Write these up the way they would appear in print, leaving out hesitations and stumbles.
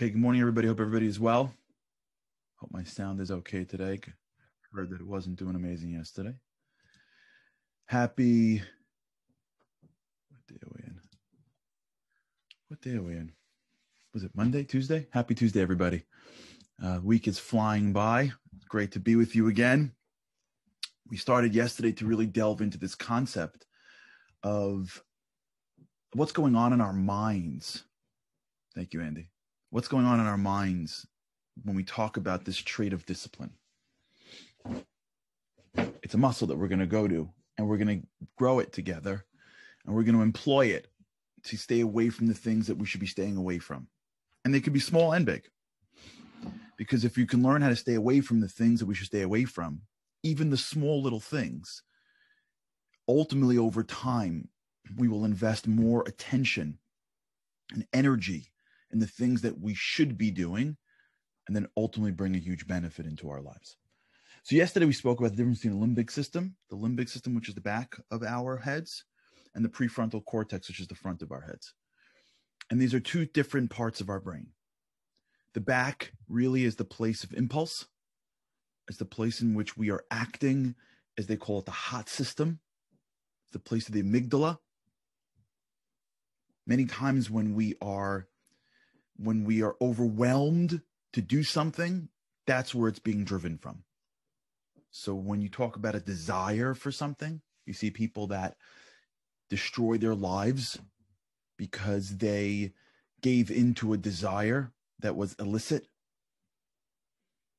Okay, good morning, everybody. Hope everybody is well. Hope my sound is okay today. Heard that it wasn't doing amazing yesterday. Happy, what day are we in? What day are we in? Was it Monday, Tuesday? Happy Tuesday, everybody. Week is flying by. It's great to be with you again. We started yesterday to really delve into this concept of what's going on in our minds. Thank you, Andy. What's going on in our minds when we talk about this trait of discipline? It's a muscle that we're going to go to, and we're going to grow it together, and we're going to employ it to stay away from the things that we should be staying away from. And they could be small and big. Because if you can learn how to stay away from the things that we should stay away from, even the small little things, ultimately over time, we will invest more attention and energy in the things that we should be doing, and then ultimately bring a huge benefit into our lives. So yesterday we spoke about the difference between the limbic system, which is the back of our heads, and the prefrontal cortex, which is the front of our heads. And these are two different parts of our brain. The back really is the place of impulse. It's the place in which we are acting, as they call it, the hot system. It's the place of the amygdala. Many times when we are overwhelmed to do something, that's where it's being driven from. So when you talk about a desire for something, you see people that destroy their lives because they gave into a desire that was illicit.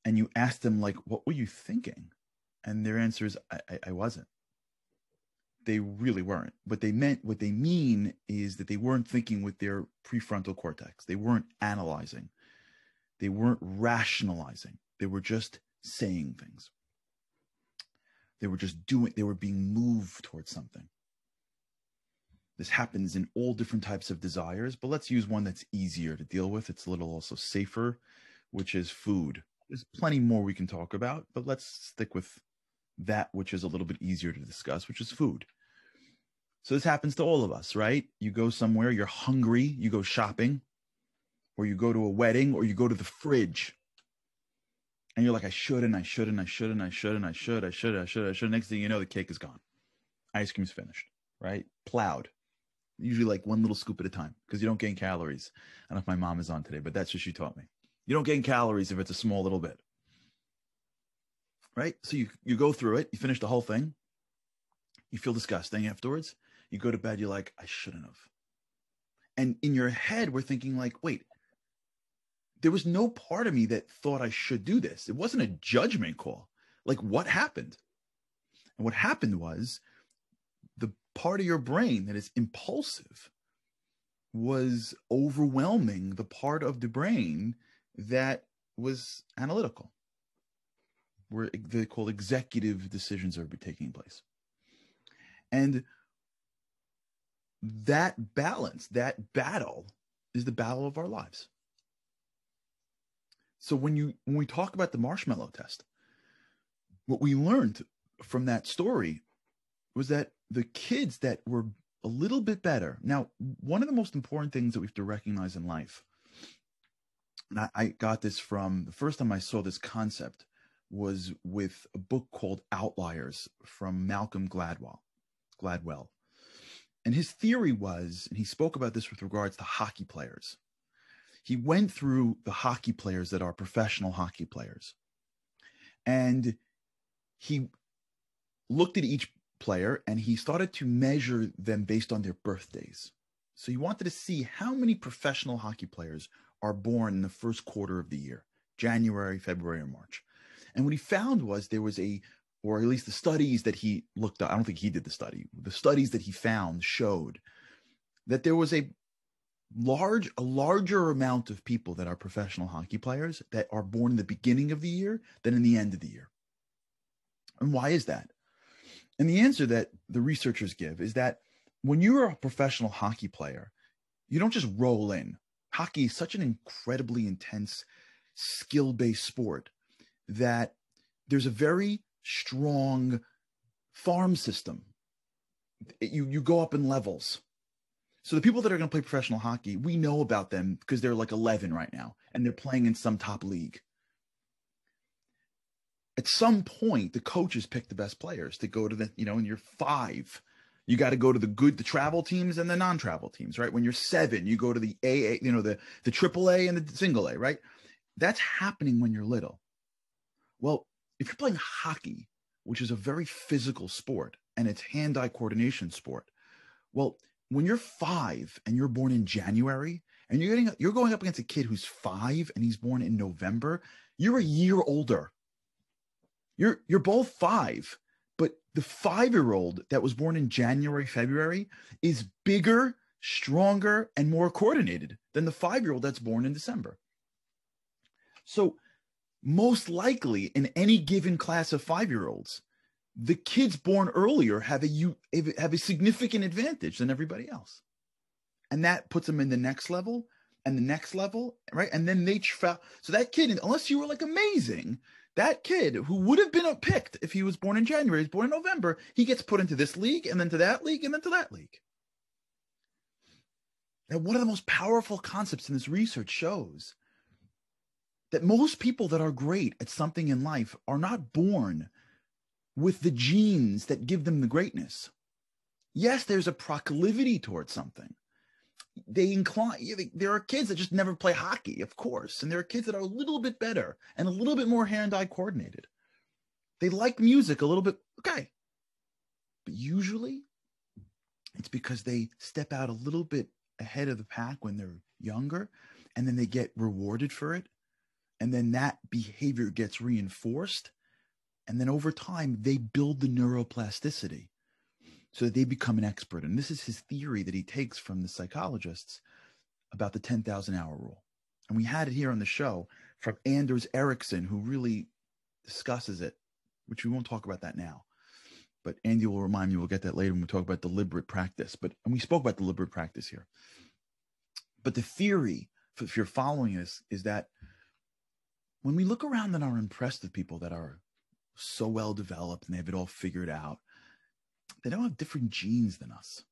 And you ask them, like, what were you thinking? And their answer is, I wasn't. They really weren't. What they mean is that they weren't thinking with their prefrontal cortex. They weren't analyzing. They weren't rationalizing. They were just saying things. They were just doing, they were being moved towards something. This happens in all different types of desires, but let's use one that's easier to deal with. It's a little also safer, which is food. There's plenty more we can talk about, but let's stick with that which is a little bit easier to discuss, which is food. So this happens to all of us, right? You go somewhere, you're hungry, you go shopping, or you go to a wedding, or you go to the fridge. And you're like, I should. Next thing you know, the cake is gone. Ice cream's finished, right? Plowed. Usually like one little scoop at a time, because you don't gain calories. I don't know if my mom is on today, but that's what she taught me. You don't gain calories if it's a small little bit, right? So you go through it, you finish the whole thing, you feel disgusting afterwards, you go to bed, you're like, I shouldn't have. And in your head, we're thinking like, wait, there was no part of me that thought I should do this. It wasn't a judgment call. Like, what happened? And what happened was the part of your brain that is impulsive was overwhelming the part of the brain that was analytical, where they call executive decisions are taking place. And that balance, that battle, is the battle of our lives. So when we talk about the marshmallow test, what we learned from that story was that the kids that were a little bit better. Now, one of the most important things that we have to recognize in life, and I got this from the first time I saw this concept, was with a book called Outliers from Malcolm Gladwell. And his theory was, and he spoke about this with regards to hockey players. He went through the hockey players that are professional hockey players. And he looked at each player and he started to measure them based on their birthdays. So he wanted to see how many professional hockey players are born in the first quarter of the year, January, February, or March. And what he found was there was or at least the studies that he looked at, I don't think he did the study. The studies that he found showed that there was a larger amount of people that are professional hockey players that are born in the beginning of the year than in the end of the year. And why is that? And the answer that the researchers give is that when you're a professional hockey player, you don't just roll in. Hockey is such an incredibly intense, skill-based sport that there's a very strong farm system. You go up in levels. So the people that are going to play professional hockey, we know about them because they're like 11 right now and they're playing in some top league. At some point, the coaches pick the best players to go to the, when you're 5, you got to go to the travel teams and the non-travel teams, right? When you're 7, you go to the AA, the AAA and the single A, right? That's happening when you're little. Well, if you're playing hockey, which is a very physical sport and it's hand-eye coordination sport, well, when you're 5 and you're born in January and you're going up against a kid who's 5 and he's born in November, you're a year older. You're both 5, but the 5-year-old that was born in January, February is bigger, stronger, and more coordinated than the 5-year-old that's born in December. So most likely in any given class of 5-year-olds, the kids born earlier have a significant advantage than everybody else. And that puts them in the next level and the next level, right? And then so that kid, unless you were like amazing, that kid who would have been picked if he was born in January, he's born in November, he gets put into this league and then to that league and then to that league. Now, one of the most powerful concepts in this research shows that most people that are great at something in life are not born with the genes that give them the greatness. Yes, there's a proclivity towards something. There are kids that just never play hockey, of course, and there are kids that are a little bit better and a little bit more hand-eye coordinated. They like music a little bit, okay. But usually it's because they step out a little bit ahead of the pack when they're younger, and then they get rewarded for it, and then that behavior gets reinforced, and then over time they build the neuroplasticity so that they become an expert. And this is his theory that he takes from the psychologists about the 10,000-hour rule. And we had it here on the show from Anders Ericsson, who really discusses it, which we won't talk about that now. But Andy will remind me, we'll get that later when we talk about deliberate practice. And we spoke about deliberate practice here. But the theory, if you're following this, is that when we look around and are impressed with people that are so well developed and they have it all figured out, they don't have different genes than us.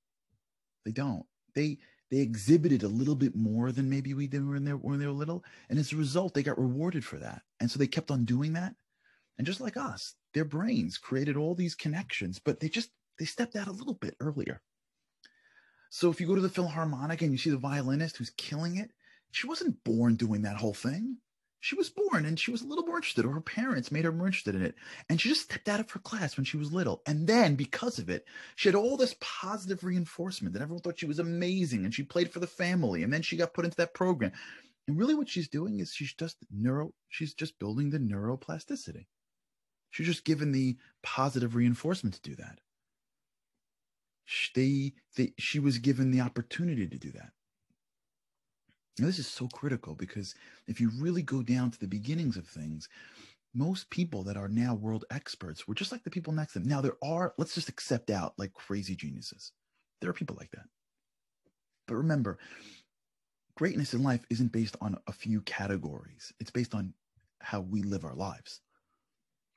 They don't. They exhibited a little bit more than maybe we did when they were little. And as a result, they got rewarded for that. And so they kept on doing that. And just like us, their brains created all these connections, but they stepped out a little bit earlier. So if you go to the Philharmonic and you see the violinist who's killing it, she wasn't born doing that whole thing. She was born and she was a little more interested, or her parents made her more interested in it. And she just stepped out of her class when she was little. And then because of it, she had all this positive reinforcement that everyone thought she was amazing, and she played for the family. And then she got put into that program. And really what she's doing is she's just building the neuroplasticity. She's just given the positive reinforcement to do that. She was given the opportunity to do that. Now, this is so critical because if you really go down to the beginnings of things, most people that are now world experts were just like the people next to them. Now, let's just accept out like crazy geniuses. There are people like that. But remember, greatness in life isn't based on a few categories. It's based on how we live our lives,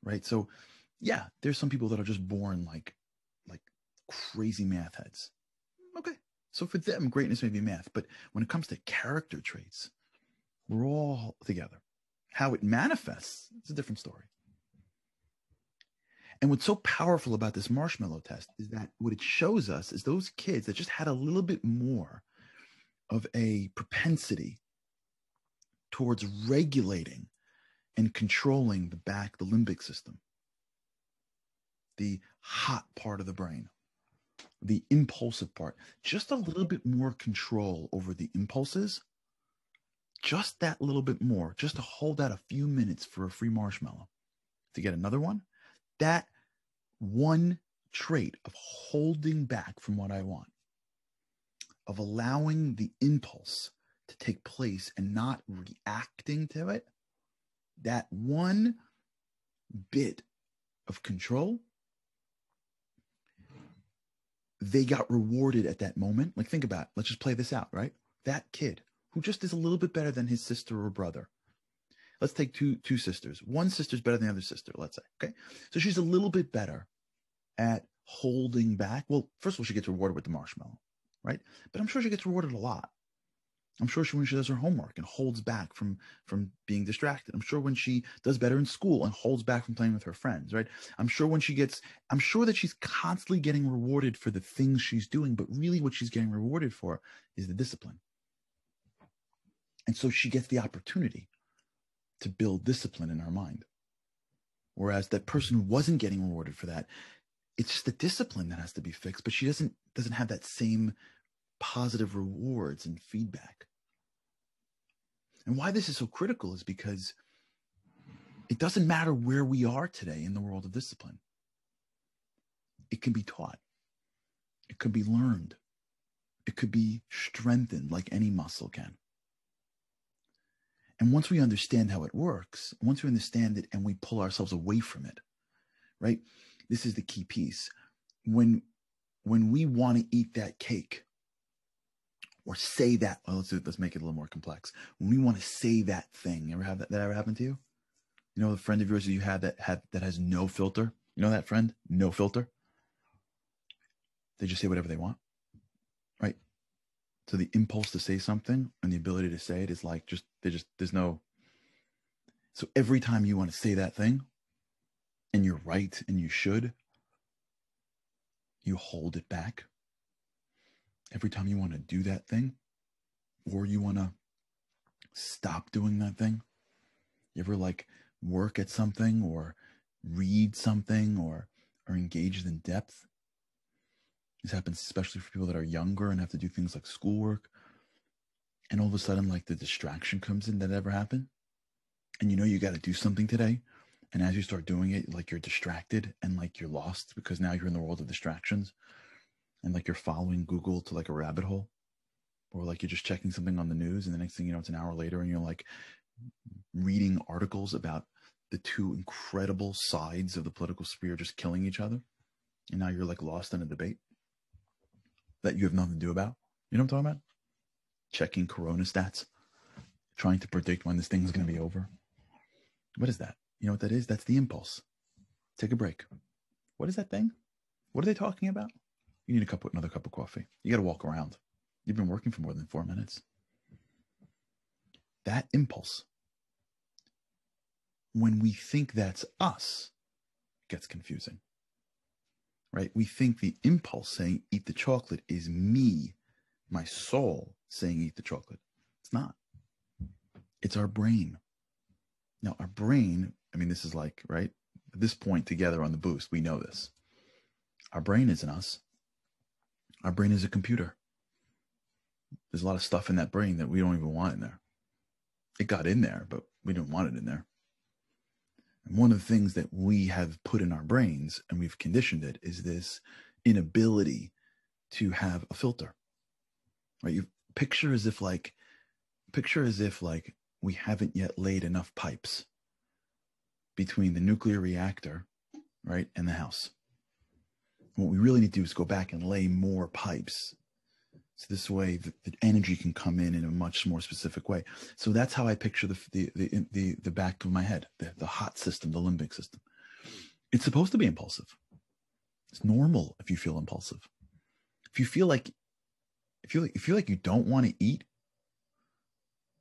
right? So, yeah, there's some people that are just born like crazy math heads. Okay. So for them, greatness may be math, but when it comes to character traits, we're all together. How it manifests is a different story. And what's so powerful about this marshmallow test is that what it shows us is those kids that just had a little bit more of a propensity towards regulating and controlling the limbic system, the hot part of the brain, the impulsive part, just a little bit more control over the impulses, just that little bit more, just to hold out a few minutes for a free marshmallow to get another one. That one trait of holding back from what I want, of allowing the impulse to take place and not reacting to it, that one bit of control, they got rewarded at that moment. Like, think about it. Let's just play this out, right? That kid who just is a little bit better than his sister or brother. Let's take two sisters. One sister's better than the other sister, let's say, okay? So she's a little bit better at holding back. Well, first of all, she gets rewarded with the marshmallow. right? But I'm sure she gets rewarded a lot. I'm sure when she does her homework and holds back from being distracted. I'm sure when she does better in school and holds back from playing with her friends, right? I'm sure that she's constantly getting rewarded for the things she's doing, but really what she's getting rewarded for is the discipline. And so she gets the opportunity to build discipline in her mind. Whereas that person who wasn't getting rewarded for that, it's just the discipline that has to be fixed, but she doesn't have that same positive rewards and feedback. And why this is so critical is because it doesn't matter where we are today in the world of discipline. It can be taught. It could be learned. It could be strengthened like any muscle can. And once we understand how it works, once we understand it and we pull ourselves away from it, right? This is the key piece. When we want to eat that cake, or say that, well, let's make it a little more complex. When we want to say that thing, ever have that ever happen to you? You know, the friend of yours that you had that has no filter. You know that friend, no filter. They just say whatever they want, right? So the impulse to say something and the ability to say it is like there's no. So every time you want to say that thing, and you're right and you should, you hold it back. Every time you want to do that thing, or you want to stop doing that thing, you ever like work at something or read something or are engaged in depth? This happens especially for people that are younger and have to do things like schoolwork. And all of a sudden, like the distraction comes in. That ever happen? And you know you got to do something today. And as you start doing it, like you're distracted and like you're lost because now you're in the world of distractions. And like you're following Google to like a rabbit hole, or like you're just checking something on the news, and the next thing you know, it's an hour later and you're like reading articles about the two incredible sides of the political sphere just killing each other. And now you're like lost in a debate that you have nothing to do about. You know what I'm talking about? Checking corona stats, trying to predict when this thing is going to be over. What is that? You know what that is? That's the impulse. Take a break. What is that thing? What are they talking about? You need another cup of coffee. You got to walk around. You've been working for more than 4 minutes. That impulse, when we think that's us, it gets confusing, right? We think the impulse saying eat the chocolate is me, my soul, saying eat the chocolate. It's not. It's our brain. Now, our brain, I mean, this is like, right? At this point together on the boost, we know this. Our brain isn't us. Our brain is a computer. There's a lot of stuff in that brain that we don't even want in there. It got in there, but we didn't want it in there. And one of the things that we have put in our brains and we've conditioned it is this inability to have a filter, right? You picture as if like we haven't yet laid enough pipes between the nuclear reactor, right, and the house. What we really need to do is go back and lay more pipes. So this way the energy can come in a much more specific way. So that's how I picture the back of my head, the hot system, the limbic system. It's supposed to be impulsive. It's normal if you feel impulsive. If you feel like you don't want to eat,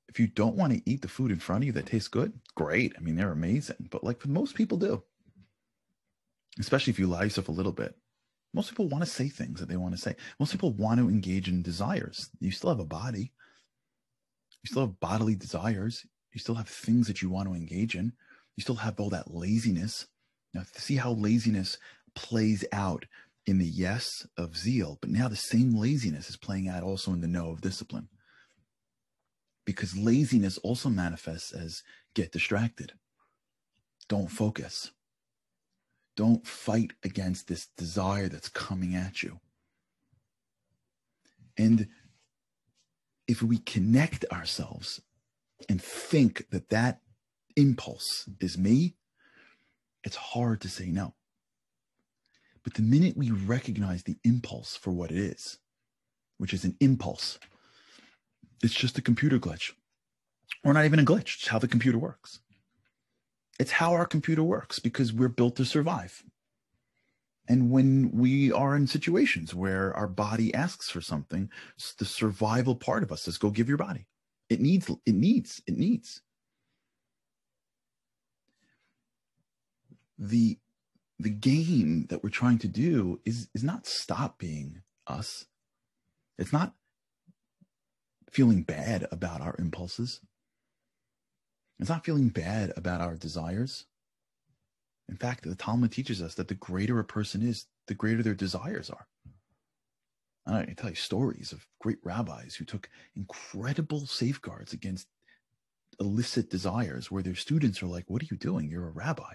if you don't want to eat the food in front of you that tastes good, great. I mean, they're amazing. But like most people do, especially if you lie yourself a little bit. Most people want to say things that they want to say. Most people want to engage in desires. You still have a body. You still have bodily desires. You still have things that you want to engage in. You still have all that laziness. Now, see how laziness plays out in the yes of zeal, but now the same laziness is playing out also in the no of discipline. Because laziness also manifests as get distracted. Don't focus. Don't fight against this desire that's coming at you. And if we connect ourselves and think that that impulse is me, it's hard to say no. But the minute we recognize the impulse for what it is, which is an impulse, it's just a computer glitch. Or not even a glitch, it's how the computer works. It's how our computer works because we're built to survive. And when we are in situations where our body asks for something, the survival part of us says, go give your body. It needs. The game that we're trying to do is not stop being us. It's not feeling bad about our impulses. It's not feeling bad about our desires. In fact, the Talmud teaches us that the greater a person is, the greater their desires are. I can tell you stories of great rabbis who took incredible safeguards against illicit desires, where their students are like, what are you doing? You're a rabbi.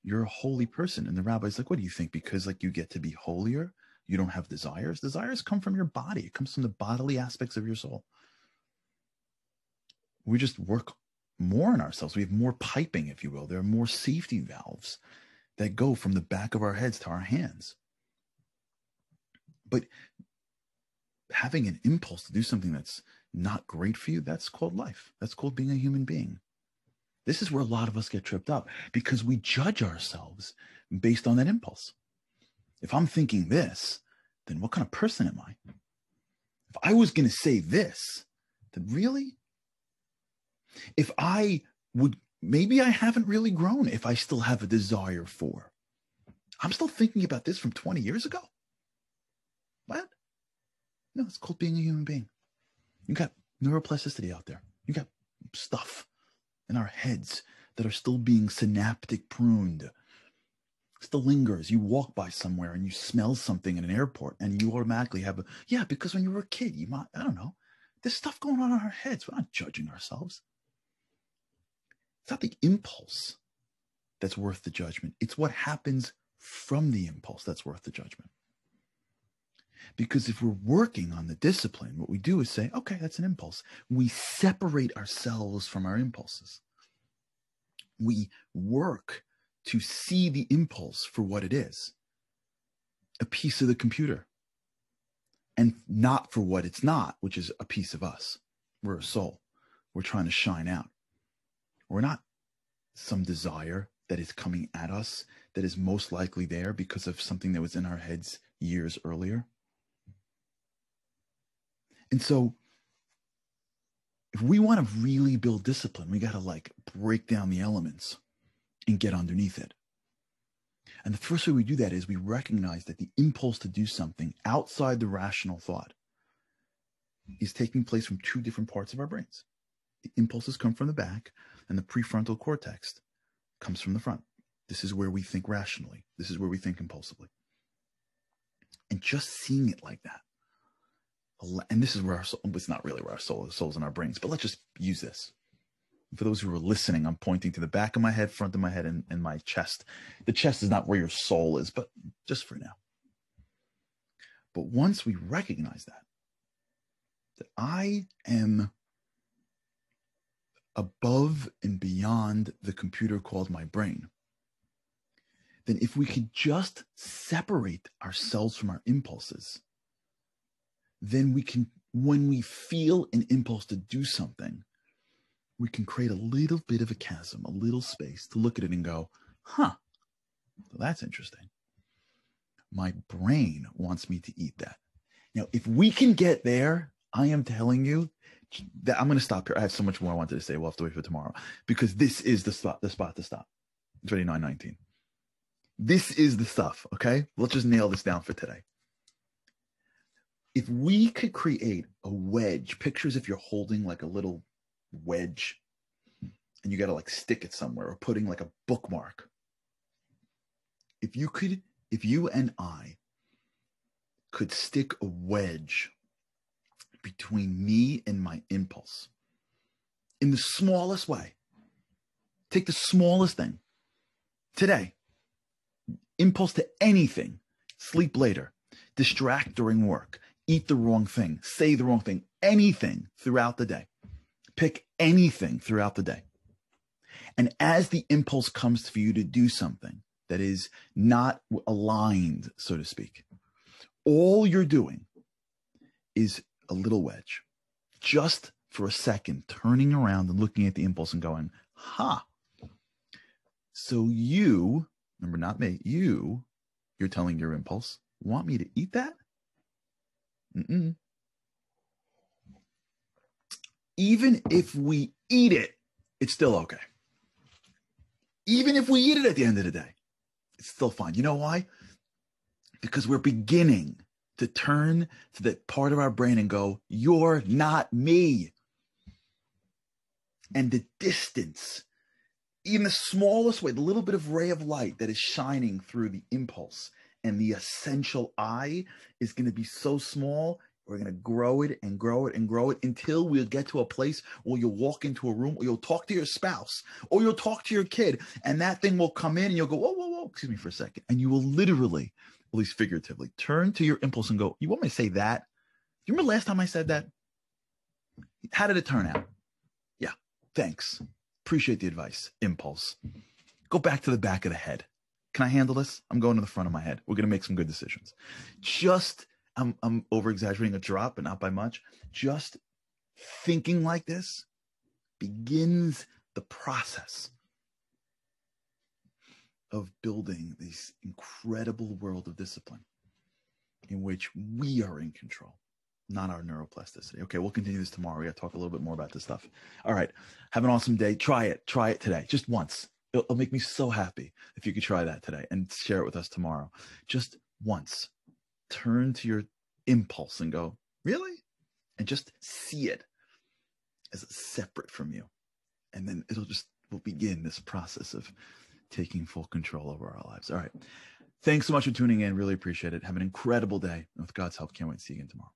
You're a holy person. And the rabbi's like, what do you think? Because like you get to be holier, you don't have desires? Desires come from your body. It comes from the bodily aspects of your soul. We just work more on ourselves. We have more piping, if you will. There are more safety valves that go from the back of our heads to our hands. But having an impulse to do something that's not great for you, that's called life. That's called being a human being. This is where a lot of us get tripped up, because we judge ourselves based on that impulse. If I'm thinking this, then what kind of person am I? If I was going to say this, then really? If I would, maybe I haven't really grown if I still have a desire for. I'm still thinking about this from 20 years ago. What? No, it's called being a human being. You got neuroplasticity out there. You got stuff in our heads that are still being synaptic pruned. Still lingers. You walk by somewhere and you smell something in an airport and you automatically have because when you were a kid, you might, I don't know, there's stuff going on in our heads. We're not judging ourselves. It's not the impulse that's worth the judgment. It's what happens from the impulse that's worth the judgment. Because if we're working on the discipline, what we do is say, okay, that's an impulse. We separate ourselves from our impulses. We work to see the impulse for what it is, a piece of the computer, and not for what it's not, which is a piece of us. We're a soul. We're trying to shine out. We're not some desire that is coming at us that is most likely there because of something that was in our heads years earlier. And so if we want to really build discipline, we got to break down the elements and get underneath it. And the first way we do that is we recognize that the impulse to do something outside the rational thought is taking place from two different parts of our brains. The impulses come from the back, and the prefrontal cortex comes from the front. This is where we think rationally. This is where we think impulsively. And just seeing it like that, and this is where our soul, it's not really where our soul is, soul's in our brains, but let's just use this. For those who are listening, I'm pointing to the back of my head, front of my head, and my chest. The chest is not where your soul is, but just for now. But once we recognize that I am above and beyond the computer called my brain, then if we could just separate ourselves from our impulses, then we can, when we feel an impulse to do something, we can create a little bit of a chasm, a little space to look at it and go, well, that's interesting. My brain wants me to eat that. Now, if we can get there, I am telling you that I'm going to stop here. I have so much more I wanted to say. We'll have to wait for tomorrow, because this is the spot to stop. It's already 9:19. This is the stuff, okay? Let's just nail this down for today. If we could create a wedge, picture as if you're holding like a little wedge and you got to stick it somewhere, or putting a bookmark. If you and I could stick a wedge between me and my impulse in the smallest way, take the smallest thing today, impulse to anything, sleep later, distract during work, eat the wrong thing, say the wrong thing, anything throughout the day. Pick anything throughout the day. And as the impulse comes for you to do something that is not aligned, so to speak, all you're doing is a little wedge, just for a second, turning around and looking at the impulse and going, So you, remember, not me, you You're telling your impulse, want me to eat that? Mm-mm. Even if we eat it, it's still okay. Even if we eat it at the end of the day, it's still fine. You know why? Because we're beginning to turn to that part of our brain and go, you're not me. And the distance, even the smallest way, the little bit of ray of light that is shining through the impulse and the essential I is going to be so small. We're going to grow it and grow it and grow it until we'll get to a place where you'll walk into a room or you'll talk to your spouse or you'll talk to your kid and that thing will come in and you'll go, whoa, whoa, whoa, excuse me for a second. And you will literally, at least figuratively, turn to your impulse and go, you want me to say that? Do you remember last time I said that? How did it turn out? Yeah, thanks. Appreciate the advice. Impulse. Go back to the back of the head. Can I handle this? I'm going to the front of my head. We're going to make some good decisions. I'm over-exaggerating a drop, but not by much. Just thinking like this begins the process of building this incredible world of discipline in which we are in control, not our neuroplasticity. Okay, we'll continue this tomorrow. We got to talk a little bit more about this stuff. All right, have an awesome day. Try it today, just once. It'll make me so happy if you could try that today and share it with us tomorrow. Just once. Turn to your impulse and go, really? And just see it as separate from you. And then we'll begin this process of taking full control over our lives. All right. Thanks so much for tuning in. Really appreciate it. Have an incredible day. And with God's help, can't wait to see you again tomorrow.